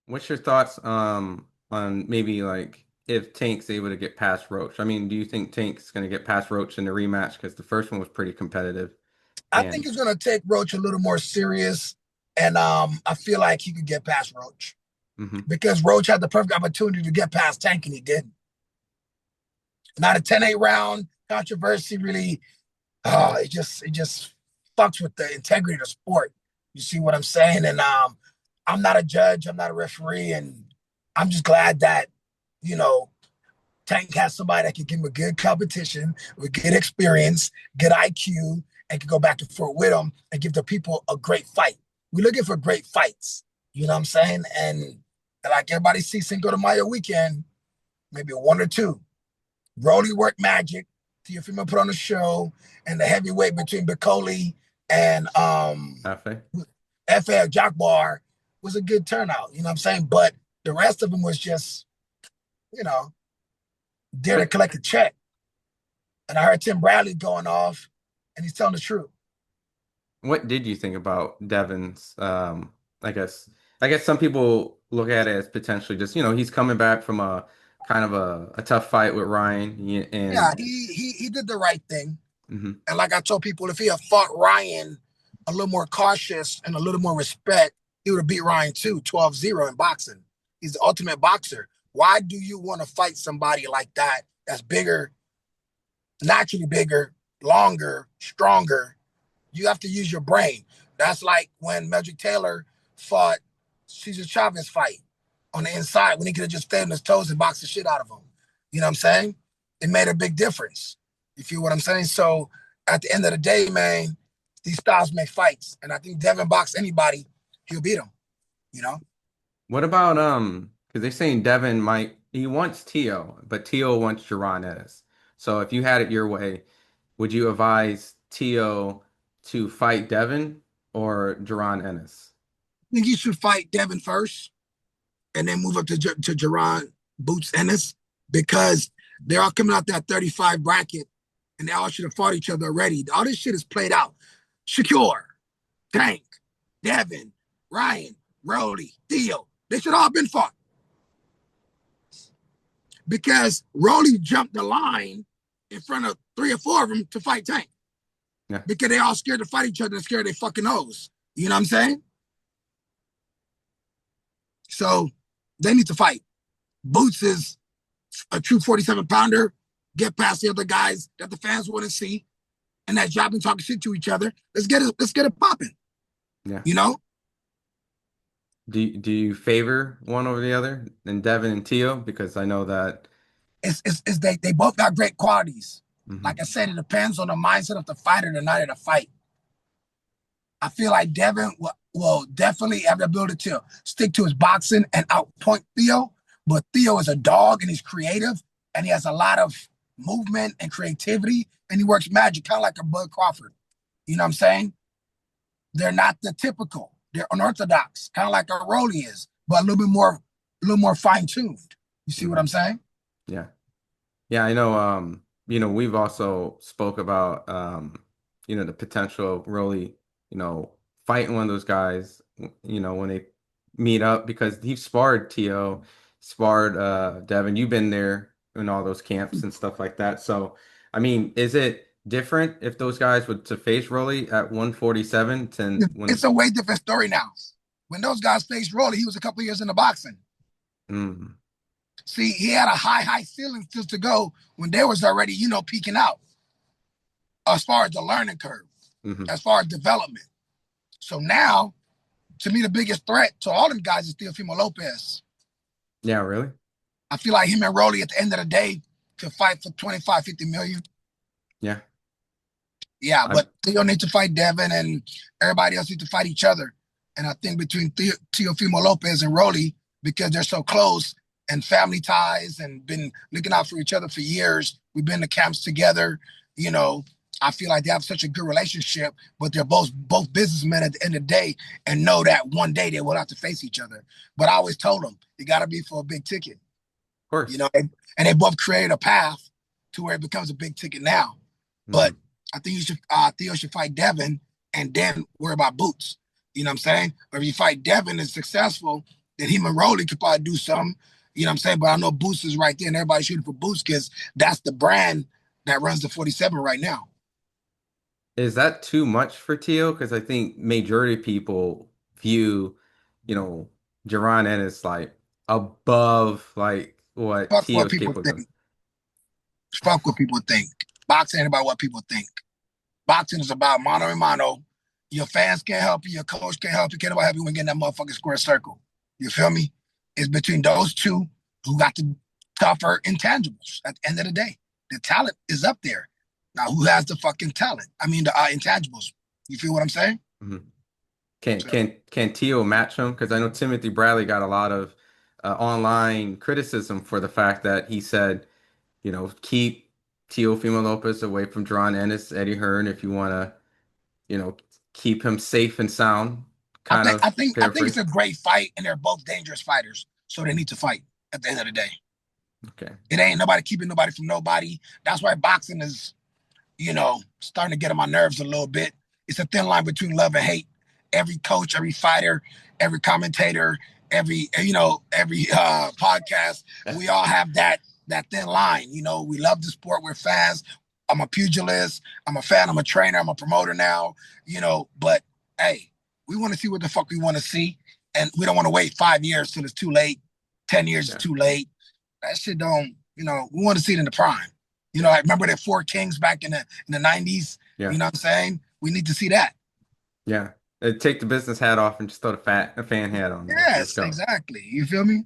What's your thoughts on maybe like if Tank's able to get past Roach? I mean, do you think Tank's going to get past Roach in the rematch? Because the first one was pretty competitive. I think And it's gonna take Roach a little more serious, and I feel like he could get past Roach hmm because Roach had the perfect opportunity to get past Tank and he didn't. Not a 10-8 round controversy really. It just fucks with the integrity of the sport. You see what I'm saying? And I'm not a judge, I'm not a referee, and I'm just glad that you know Tank has somebody that can give him a good competition with good experience, good IQ, and can go back and forth with him and give the people a great fight. We're looking for great fights. You know what I'm saying? And like everybody sees Cinco de Mayo weekend, maybe one or two. Rolly worked magic. Teofimo put on a show, and the heavyweight between Bicoli and Afe. FA Jock Bar was a good turnout. You know what I'm saying? But the rest of them was just, you know, there to What collect a check. And I heard Tim Bradley going off, and he's telling the truth. what did you think about Devin's I guess some people look at it as potentially just, he's coming back from a kind of a tough fight with Ryan Yeah, and he did the right thing. mhm. And like I told people, if he had fought Ryan a little more cautious and a little more respect, he would have beat Ryan too, 12-0 in boxing. He's the ultimate boxer. Why do you want to fight somebody like that that's bigger, naturally bigger, longer, stronger? You have to use your brain. That's like when Magic Taylor fought Cesar Chavez fight on the inside when he could have just stayed on his toes and boxed the shit out of him. You know what I'm saying? It made a big difference. You feel what I'm saying? So at the end of the day, man, these styles make fights. And I think Devin box anybody, he'll beat him, you know? What about because they're saying Devin might he wants Tio, but Tio wants Jaron Ennis. So if you had it your way, would you advise Tio to fight Devin or Jaron Ennis? I think he should fight Devin first and then move up to Jerron Boots Ennis because they're all coming out that 35 bracket and they all should have fought each other already. All this shit is played out. Shakur, Tank, Devin, Ryan, Rolly, Theo, they should all been fought because Rolly jumped the line in front of three or four of them to fight Tank Yeah. because they all scared to fight each other and scared they fucking nose. You know what I'm saying? So they need to fight. Boots is a true 47 pounder, get past the other guys that the fans want to see, and that job and talking shit to each other. Let's get it popping. Yeah. You know, Do you favor one over the other than Devin and Tio? Because I know that it's they both got great qualities. mhm. Like I said, it depends on the mindset of the fighter the night of the fight. I feel like Devin will definitely have the ability to stick to his boxing and outpoint Theo, but Theo is a dog and he's creative and he has a lot of movement and creativity and he works magic, kind of like a Bud Crawford. You know what I'm saying? They're not the typical. They're unorthodox, kind of like a Rolly is, but a little more fine tuned. You see what hmm I'm saying? Yeah. Yeah, I know we've also spoke about the potential of really, fighting one of those guys, when they meet up because he sparred Tio, sparred Devin. You've been there in all those camps and stuff like that. So, I mean, is it different if those guys would to face Rolly at 147 to It's when a way different story now. When those guys faced Rolly, he was a couple years into boxing. mm, See, he had a high ceiling still to go when they was already, peaking out as far as the learning curve, hmm as far as development. So now, to me, the biggest threat to all them guys is Teofimo Lopez. Yeah, really? I feel like him and Rolly at the end of the day could fight for 25, 50 million. Yeah. Yeah, I but Theo need to fight Devin and everybody else need to fight each other. And I think between Teofimo Lopez and Rolly, because they're so close and family ties and been looking out for each other for years, we've been to camps together, you know, I feel like they have such a good relationship, but they're both businessmen at the end of the day and know that one day they will have to face each other. But I always told them, it got to be for a big ticket, you course. know, and they both created a path to where it becomes a big ticket now. But hmm I think Theo should fight Devin and then worry about Boots. You know what I'm saying? Or if you fight Devin and successful, Then him and Rolly could probably do something. You know what I'm saying? But I know Boost is right there, and everybody's shooting for Boost because that's the brand that runs the 47 right now. Is that too much for Tio? Because I think majority of people view, you know, Jaron Ennis like above like what Fuck what Tio's people capable of. think. Fuck what people think. Boxing ain't about what people think. Boxing is about mano a mano. Your fans can't help you. Your coach can't help you. Can't nobody help you when getting that motherfucking square circle. You feel me? It's between those two who got the tougher intangibles at the end of the day. The talent is up there. Now, who has the fucking talent? I mean, the intangibles. You feel what I'm saying? Mhm. Can So can can Tio match him? Because I know Timothy Bradley got a lot of online criticism for the fact that he said, keep Teofimo Lopez away from Jaron Ennis, Eddie Hearn, if you want to, keep him safe and sound, I kind think I of think I think it's paraphrase. a great fight, and they're both dangerous fighters. So they need to fight at the end of the day. Okay. It ain't nobody keeping nobody from nobody. That's why boxing is starting to get on my nerves a little bit. It's a thin line between love and hate. Every coach, every fighter, every commentator, every podcast, we all have that thin line. We love the sport. We're fans. I'm a pugilist. I'm a fan. I'm a trainer. I'm a promoter now. But hey, we want to see what the fuck we want to see, and we don't want to wait 5 years till it's too late. 10 years is Yeah. too late. That shit don't. We want to see it in the prime. I remember the Four Kings back in the 90s. Yeah. You know what I'm saying? We need to see that. Yeah. Take the business hat off and just throw a fan hat on there. Let's Yes, go. exactly. You feel me?